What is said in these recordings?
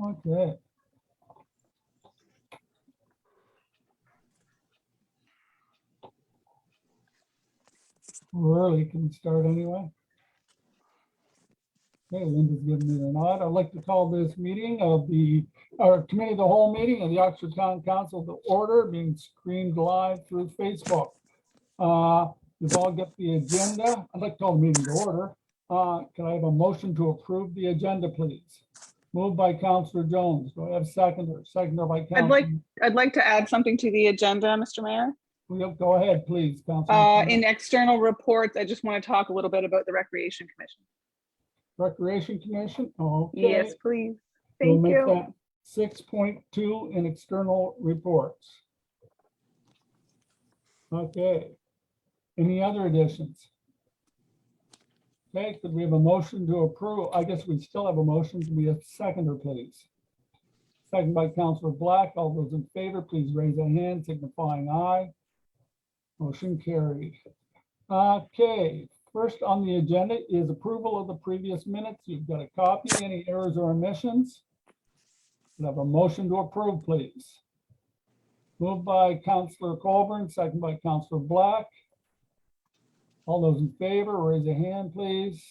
Okay. We're early, can we start anyway? Okay, Linda's giving me the nod. I'd like to call this meeting of our committee of the whole meeting of the Oxford Town Council to order, being streamed live through Facebook. You've all got the agenda. I'd like to call the meeting to order. Can I have a motion to approve the agenda, please? Moved by Councillor Jones. Do I have a seconder? Seconder by Councillor. I'd like to add something to the agenda, Mr. Mayor. Go ahead, please, Councillor. In external reports, I just want to talk a little bit about the Recreation Commission. Recreation Commission? Okay. Yes, please. We'll Thank make you. that 6.2 in external reports. Okay. Any other additions? Okay, could we have a motion to approve? I guess we still have a motion. Can we have a seconder, please? Second by Councillor Black. All those in favor, please raise a hand signifying aye. Motion carried. Okay, first on the agenda is approval of the previous minutes. You've got a copy. Any errors or omissions? Could I have a motion to approve, please? Moved by Councillor Colburn, second by Councillor Black. All those in favor, raise a hand, please.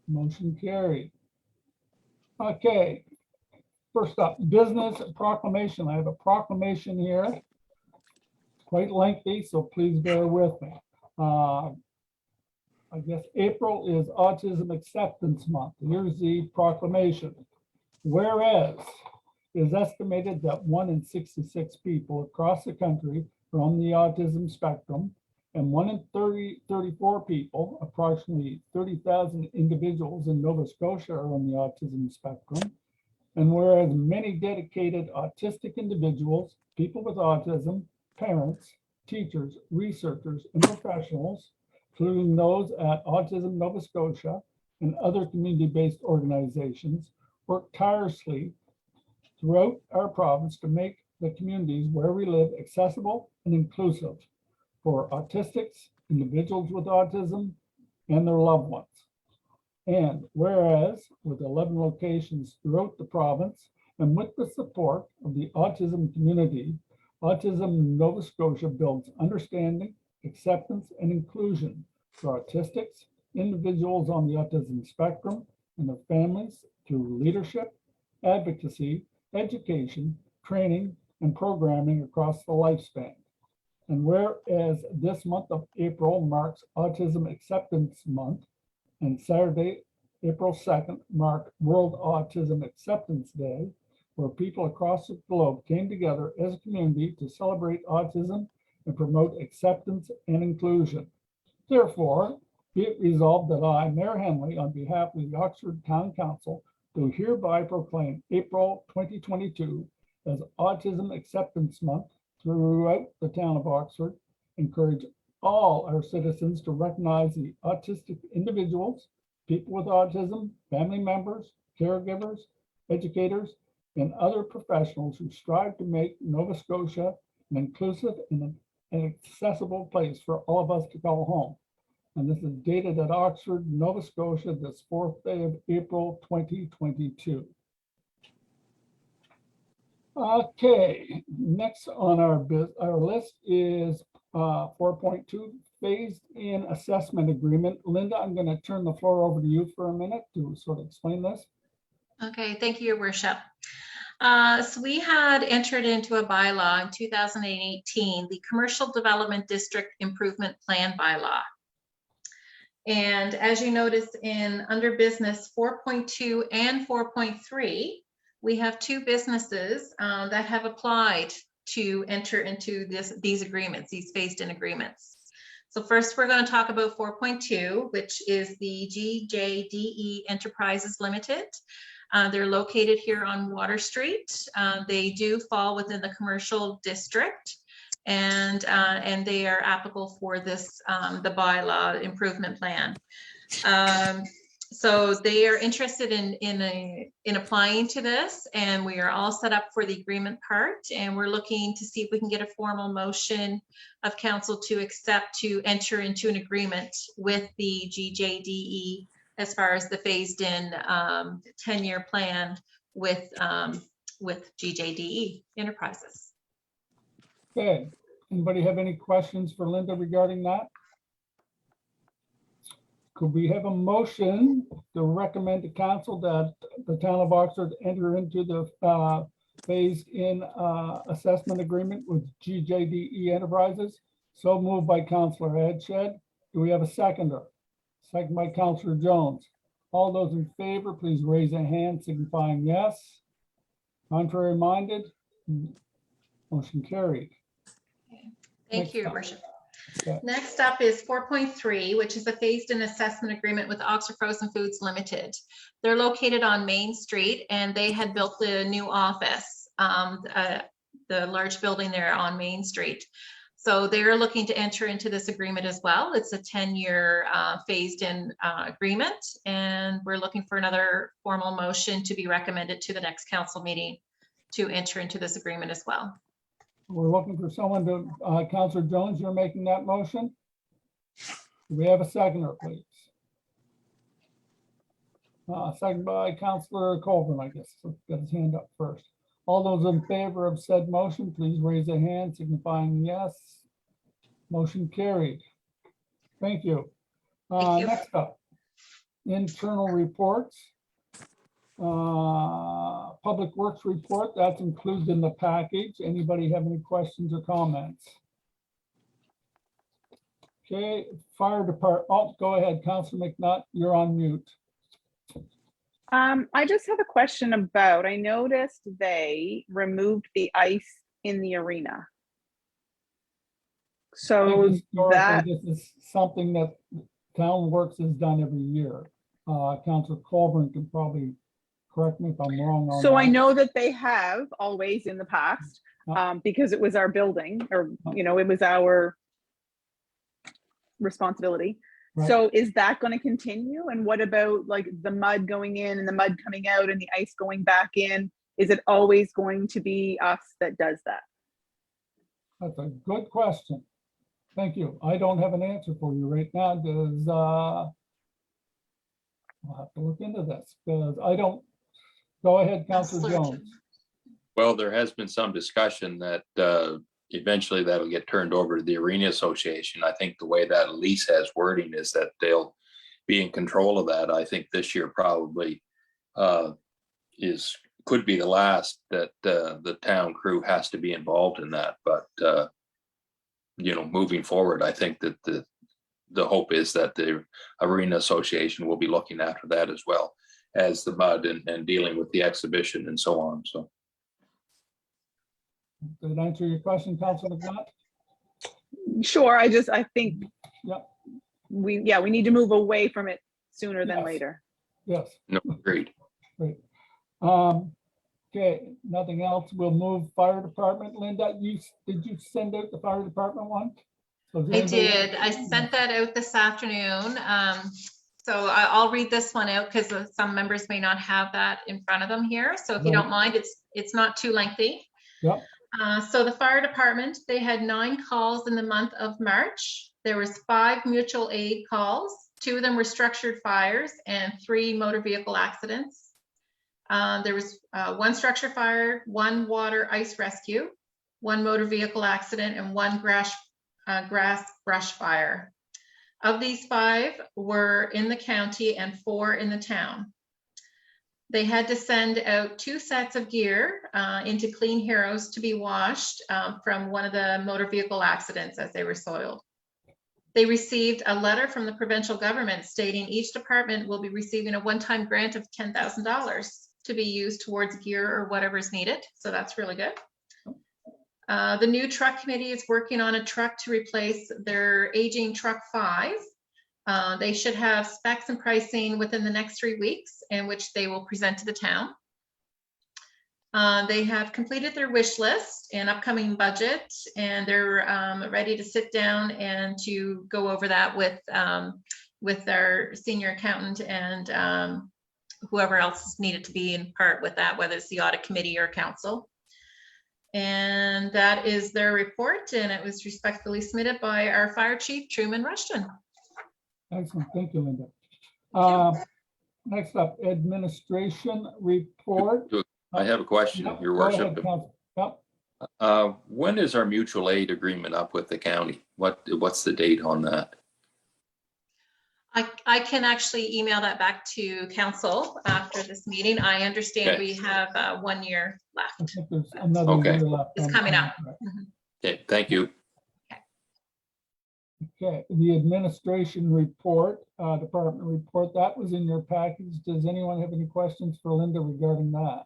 Motion carried. Okay, first up, business proclamation. I have a proclamation here. It's quite lengthy, so please bear with me. I guess April is Autism Acceptance Month. Here's the proclamation. Whereas it is estimated that 1 in 66 people across the country are on the autism spectrum, and 1 in 34 people, approximately 30,000 individuals in Nova Scotia, are on the autism spectrum. And whereas many dedicated autistic individuals, people with autism, parents, teachers, researchers, and professionals, including those at Autism Nova Scotia and other community-based organizations, work tirelessly throughout our province to make the communities where we live accessible and inclusive for autistics, individuals with autism, and their loved ones. And whereas with 11 locations throughout the province and with the support of the autism community, Autism Nova Scotia builds understanding, acceptance, and inclusion for autistics, individuals on the autism spectrum, and their families through leadership, advocacy, education, training, and programming across the lifespan. And whereas this month of April marks Autism Acceptance Month, and Saturday, April 2nd, marked World Autism Acceptance Day, where people across the globe came together as a community to celebrate autism and promote acceptance and inclusion. Therefore, be it resolved that I, Mayor Henley, on behalf of the Oxford Town Council, do hereby proclaim April 2022 as Autism Acceptance Month throughout the town of Oxford, encourage all our citizens to recognize the autistic individuals, people with autism, family members, caregivers, educators, and other professionals who strive to make Nova Scotia an inclusive and an accessible place for all of us to call home. And this is dated at Oxford, Nova Scotia, this 4th day of April, 2022. Okay, next on our list is 4.2, phased in assessment agreement. Linda, I'm going to turn the floor over to you for a minute to sort of explain this. Okay, thank you, Your Worship. So we had entered into a bylaw in 2018, the Commercial Development District Improvement Plan bylaw. And as you notice in under business 4.2 and 4.3, we have 2 businesses that have applied to enter into these agreements, these phased-in agreements. So first, we're going to talk about 4.2, which is the GJDE Enterprises Limited. They're located here on Water Street. They do fall within the commercial district, and they are applicable for this the bylaw improvement plan. So they are interested in applying to this, and we are all set up for the agreement part, and we're looking to see if we can get a formal motion of council to accept to enter into an agreement with the GJDE as far as the phased in 10-year plan with GJDE Enterprises. Okay, anybody have any questions for Linda regarding that? Could we have a motion to recommend to council that the town of Oxford enter into the phased-in assessment agreement with GJDE Enterprises? So moved by Councillor Edshed. Do we have a seconder? Second by Councillor Jones. All those in favor, please raise a hand signifying yes. Contrary minded? Motion carried. Thank Next you, Your up. Worship. Okay. Next up is 4.3, which is a phased-in assessment agreement with Oxford Frozen Foods Limited. They're located on Main Street, and they had built the new office, the large building there on Main Street. So they're looking to enter into this agreement as well. It's a 10-year phased-in agreement, and we're looking for another formal motion to be recommended to the next council meeting to enter into this agreement as well. We're looking for someone to, Councillor Jones, you're making that motion? Do we have a seconder, please? Second by Councillor Colburn, I guess. So got his hand up first. All those in favor of said motion, please raise a hand signifying yes. Motion carried. Thank you. Thank you. Next up, internal reports. Public Works report, that's included in the package. Anybody have any questions or comments? Okay, fire department. Oh, go ahead, Councillor McNutt, you're on mute. I just have a question about, I noticed they removed the ice in the arena. I So think historically, that, this is something that Town Works has done every year. Councillor Colburn can probably correct me if I'm wrong on so I that. know that they have always in the past, because it was our building, or, you know, it was our responsibility. Right. So is that going to continue? And what about like the mud going in and the mud coming out and the ice going back in? Is it always going to be us that does that? That's a good question. Thank you. I don't have an answer for you right now. Does, I'll have to look into this because I don't. Go ahead, Councillor Councillor Jones. Well, there has been some discussion that eventually that'll get turned over to the Arena Association. I think the way that lease has wording is that they'll be in control of that. I think this year probably could be the last that the town crew has to be involved in that. But you know, moving forward, I think that the hope is that the Arena Association will be looking after that as well as the mud and dealing with the exhibition and so on. So. Did that answer your question, Councillor McNutt? Sure, I think Yep. we need to move away from it sooner than Yes. later. Yes. No, agreed. Great. Okay, nothing else. We'll move fire department. Linda, did you send out the fire department one? So is I anybody- did. I sent that out this afternoon. So I'll read this one out because some members may not have that in front of them here. So if you don't mind, it's not too lengthy. Yep. So the fire department, they had 9 calls in the month of March. There was 5 mutual aid calls. 2 of them were structured fires and 3 motor vehicle accidents. There was 1 structure fire, 1 water ice rescue, 1 motor vehicle accident, and 1 grass brush fire. Of these 5 were in the county and 4 in the town. They had to send out 2 sets of gear into Clean Heroes to be washed from one of the motor vehicle accidents as they were soiled. They received a letter from the provincial government stating each department will be receiving a one-time grant of $10,000 to be used towards gear or whatever is needed. So that's really good. The new truck committee is working on a truck to replace their aging truck 5. They should have specs and pricing within the next 3 weeks, in which they will present to the town. They have completed their wish list and upcoming budget, and they're ready to sit down and to go over that with our senior accountant and whoever else is needed to be in part with that, whether it's the audit committee or council. And that is their report, and it was respectfully submitted by our fire chief, Truman Rushton. Excellent. Thank you, Linda. Next up, administration report. I have a question, Yep, Your go ahead, Worship. Council. Yep. When is our mutual aid agreement up with the county? What's the date on that? I can actually email that back to council after this meeting. I understand Okay. we have 1 year I left. think there's another Okay. year left. It's on coming the up. contract. Okay, thank you. Okay, the administration report, department report, that was in your package. Does anyone have any questions for Linda regarding that?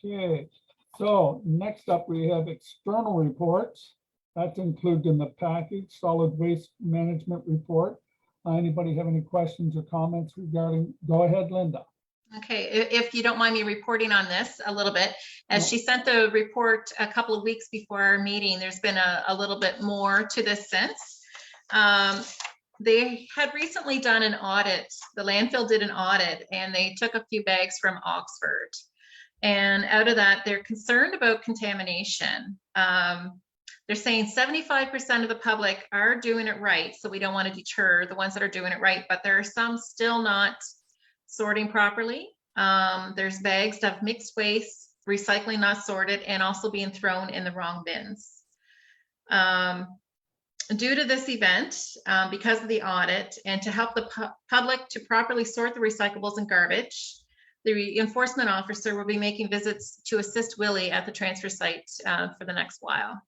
Okay, so next up, we have external reports. That's included in the package, solid waste management report. Anybody have any questions or comments regarding, go ahead, Linda. Okay, if you don't mind me reporting on this a little bit, as No. she sent the report a couple of weeks before our meeting, there's been a little bit more to this since. They had recently done an audit, the landfill did an audit, and they took a few bags from Oxford. And out of that, they're concerned about contamination. They're saying 75% of the public are doing it right, so we don't want to deter the ones that are doing it right, but there are some still not sorting properly. There's bags that have mixed waste, recycling not sorted, and also being thrown in the wrong bins. Due to this event, because of the audit, and to help the public to properly sort the recyclables and garbage, the enforcement officer will be making visits to assist Willie at the transfer site for the next while.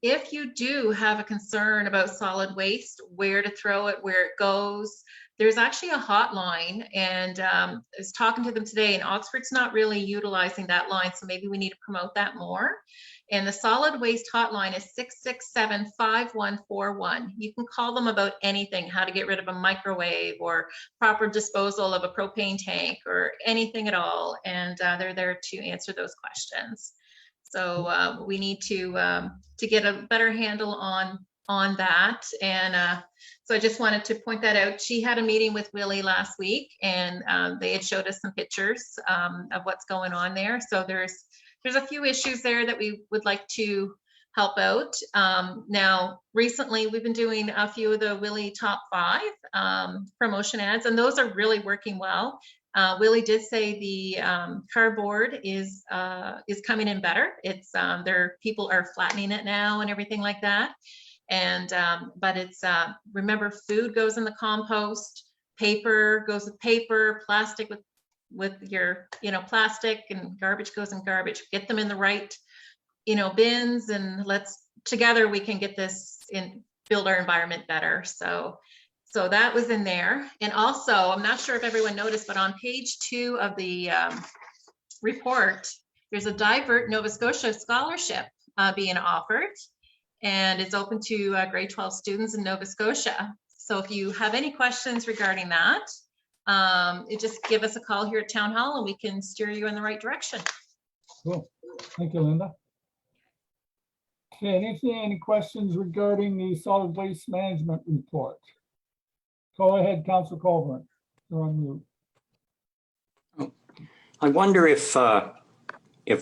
If you do have a concern about solid waste, where to throw it, where it goes, there's actually a hotline, and I was talking to them today, and Oxford's not really utilizing that line, so maybe we need to promote that more. And the solid waste hotline is 667-5141. You can call them about anything, how to get rid of a microwave or proper disposal of a propane tank or anything at all, and they're there to answer those questions. So we need to get a better handle on that. And so I just wanted to point that out. She had a meeting with Willie last week, and they had showed us some pictures of what's going on there. So there's a few issues there that we would like to help out. Now, recently we've been doing a few of the Willie Top 5 promotion ads, and those are really working well. Willie did say the cardboard is coming in better. It's people are flattening it now and everything like that. And but it's remember, food goes in the compost, paper goes with paper, plastic with your plastic, and garbage goes in garbage. Get them in the right bins, and let's together we can get this in, build our environment better. So that was in there. And also, I'm not sure if everyone noticed, but on page 2 of the report, there's a Divert Nova Scotia scholarship being offered, and it's open to grade 12 students in Nova Scotia. So if you have any questions regarding that, just give us a call here at Town Hall, and we can steer you in the right direction. Cool. Thank you, Linda. Okay, any questions regarding the solid waste management report? Go ahead, Council Colburn. You're on mute. I wonder if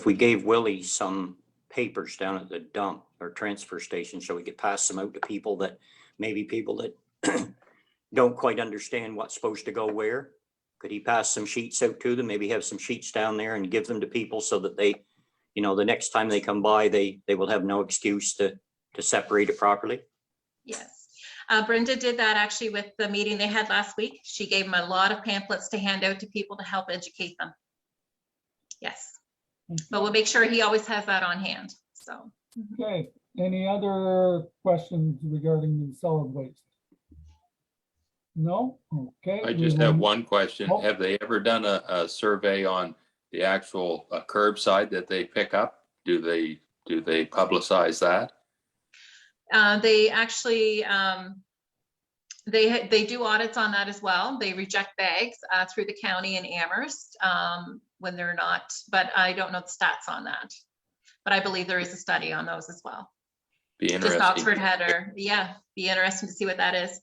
we gave Willie some papers down at the dump or transfer station, so we could pass them out to people that don't quite understand what's supposed to go where. Could he pass some sheets out to them? Maybe have some sheets down there and give them to people so that they, the next time they come by, they will have no excuse to separate it properly. Yes. Brenda did that actually with the meeting they had last week. She gave them a lot of pamphlets to hand out to people to help educate them. Yes, but we'll make sure he always has that on hand. So. Okay, any other questions regarding the solid waste? No? Okay. I just have one question. Oh. Have they ever done a survey on the actual curbside that they pick up? Do they publicize that? They actually, they do audits on that as well. They reject bags through the county in Amherst when they're not, but I don't know the stats on that. But I believe there is a study on those as well. Be interesting. Just Oxford had be interesting to see what that is.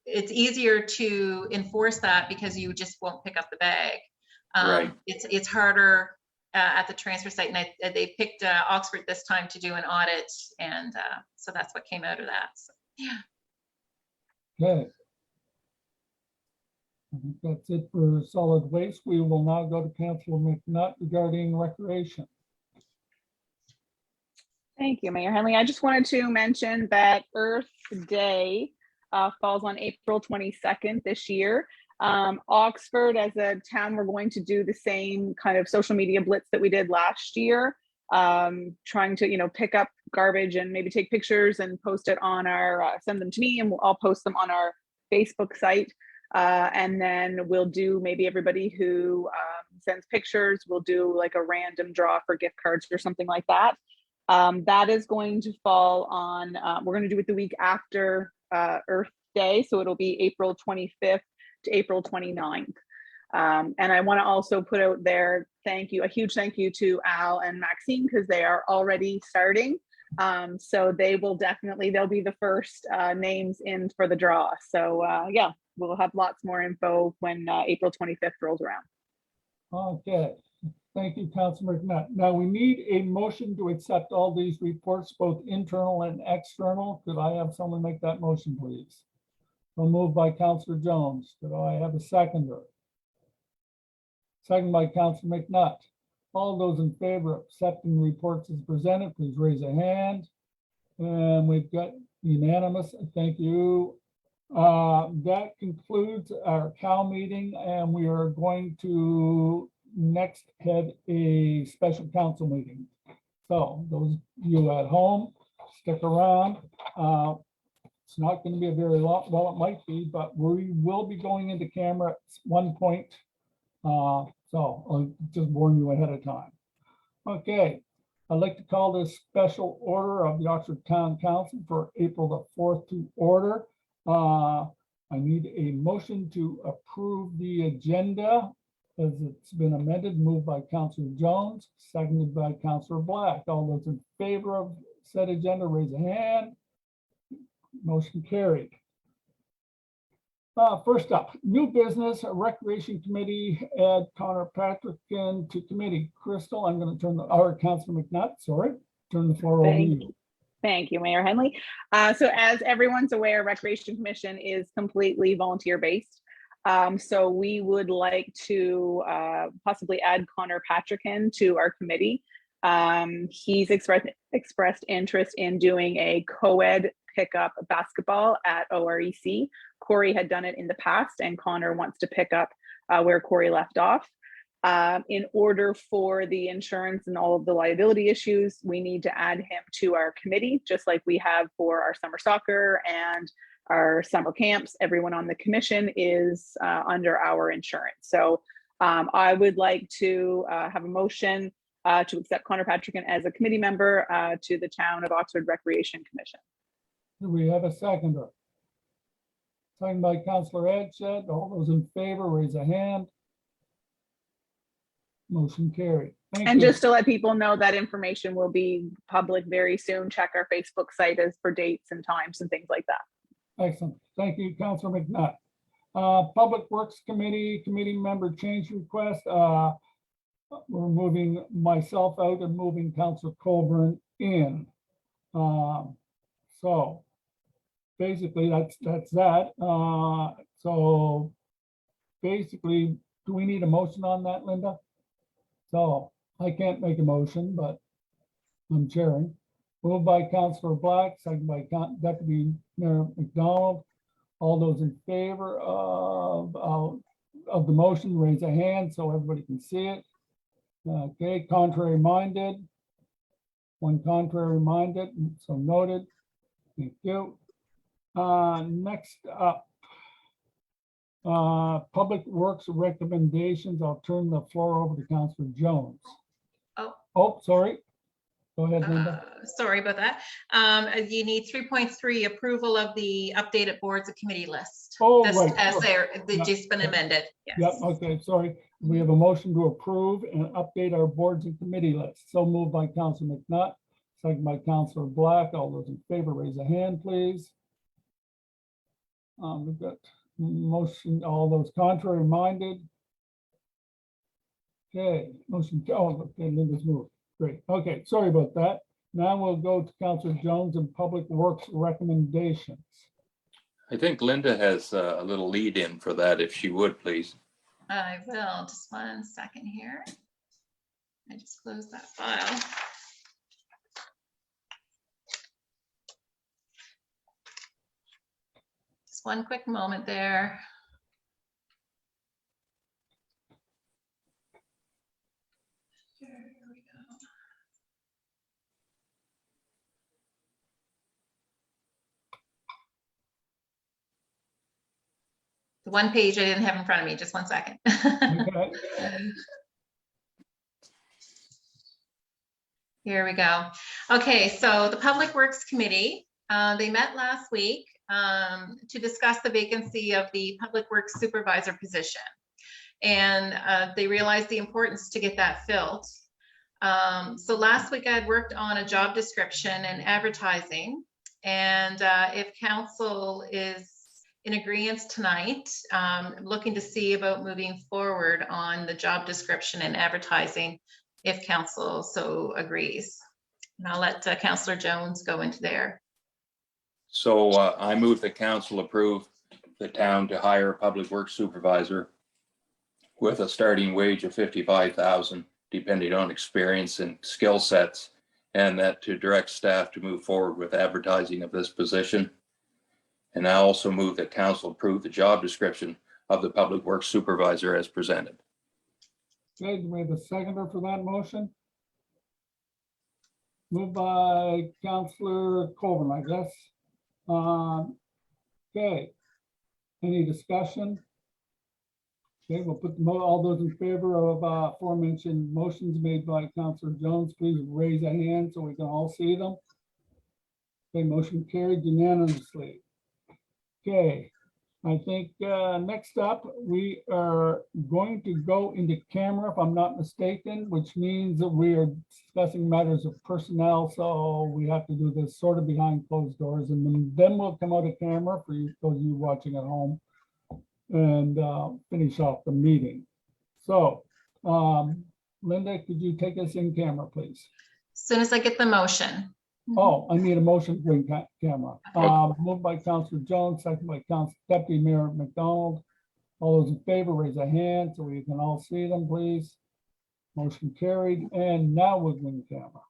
It's easier to enforce that because you just won't pick up the bag. Right. It's harder at the transfer site, and they picked Oxford this time to do an audit, and so that's what came out of that. So, yeah. Okay. I think that's it for solid waste. We will now go to Councilor McNutt regarding recreation. Thank you, Mayor Henley. I just wanted to mention that Earth Day falls on April 22nd this year. Oxford, as a town, we're going to do the same kind of social media blitz that we did last year, trying to, pick up garbage and maybe take pictures and post it on our, send them to me, and I'll post them on our Facebook site. And then we'll do, maybe everybody who sends pictures, we'll do like a random draw for gift cards or something like that. That is going to fall on, we're going to do it the week after Earth Day. So it'll be April 25th to April 29th. And I want to also put out there, a huge thank you to Al and Maxine, because they are already starting. So they'll be the first names in for the draw. So yeah, we'll have lots more info when April 25th rolls around. Okay, thank you, Councilor McNutt. Now we need a motion to accept all these reports, both internal and external. Could I have someone make that motion, please? So moved by Councilor Jones. Could I have a seconder? Second by Councilor McNutt. All those in favor of accepting the reports as presented, please raise a hand. And we've got unanimous. Thank you. That concludes our COW meeting, and we are going to next head a special council meeting. So those of you at home, stick around. It's not going to be a very long, well, it might be, but we will be going into camera at one point. So I'll just warn you ahead of time. Okay, I'd like to call this special order of the Oxford Town Council for April the 4th to order. I need a motion to approve the agenda as it's been amended, moved by Councilor Jones, seconded by Councilor Black. All those in favor of said agenda, raise a hand. Motion carried. First up, new business, Recreation Committee, add Connor Patrick to committee. Crystal, I'm going to turn Councilor McNutt, turn the floor over to you. Thank you, Mayor Henley. So as everyone's aware, Recreation Commission is completely volunteer-based. So we would like to possibly add Connor Patrick to our committee. He's expressed interest in doing a co-ed pickup basketball at OREC. Corey had done it in the past, and Connor wants to pick up where Corey left off. In order for the insurance and all of the liability issues, we need to add him to our committee, just like we have for our summer soccer and our summer camps. Everyone on the commission is under our insurance. So I would like to have a motion to accept Connor Patrick as a committee member to the Town of Oxford Recreation Commission. Do we have a seconder? Second by Councilor Edshed. All those in favor, raise a hand. Motion carried. Thank And you. just to let people know, that information will be public very soon. Check our Facebook site as for dates and times and things like that. Excellent. Thank you, Councilor McNutt. Public Works Committee member change request. We're moving myself out and moving Councilor Colburn in. So basically that's that. So basically, do we need a motion on that, Linda? So I can't make a motion, but I'm chairing. Moved by Councilor Black, second by Deputy Mayor McDonald. All those in favor of the motion, raise a hand so everybody can see it. Okay, contrary minded. One contrary minded, so noted. Thank you. Next up, Public Works recommendations. I'll turn the floor over to Councilor Jones. Oh, sorry. Go ahead, Linda. Sorry about that. You need 3.3 approval of the updated boards and committee list. Oh, That's right. as Sure. they've just been amended. Yes. Yep, okay, sorry. We have a motion to approve and update our boards and committee list. So moved by Councilor McNutt, second by Councilor Black. All those in favor, raise a hand, please. We've got motion, all those contrary minded. Okay, okay, Linda's moved. Great. Okay, sorry about that. Now we'll go to Counselor Jones and Public Works recommendations. I think Linda has a little lead in for that, if she would, please. I will, just 1 second here. I just closed that file. Just one quick moment there. Here we go. The one page I didn't have in front of me, just 1 second. Okay, Here we go. Okay, so the Public Works Committee, they met last week to discuss the vacancy of the Public Works Supervisor position. And they realized the importance to get that filled. So last week I had worked on a job description and advertising. And if council is in agreement tonight, looking to see about moving forward on the job description and advertising if council so agrees. And I'll let Councillor Jones go into there. So I move that council approve the town to hire a public works supervisor with a starting wage of 55,000, depending on experience and skill sets, and that to direct staff to move forward with advertising of this position. And I also move that council approve the job description of the public works supervisor as presented. okay, do we have a seconder for that motion? Moved by Counselor Colvin, I guess. Okay, any discussion? Okay, we'll put all those in favor of aforementioned motions made by Counselor Jones, please raise a hand so we can all see them. Okay, motion carried unanimously. Okay, I think next up, we are going to go into camera, if I'm not mistaken, which means that we are discussing matters of personnel. So we have to do this sort of behind closed doors, and then we'll come out of camera for you, those of you watching at home, and finish off the meeting. So Linda, could you take us in camera, please? As soon as I get the motion. Oh, I need a motion to bring camera. Moved by Counselor Jones, second by Deputy Mayor McDonald. All those in favor, raise a hand so we can all see them, please. Motion carried, and now we'll bring camera.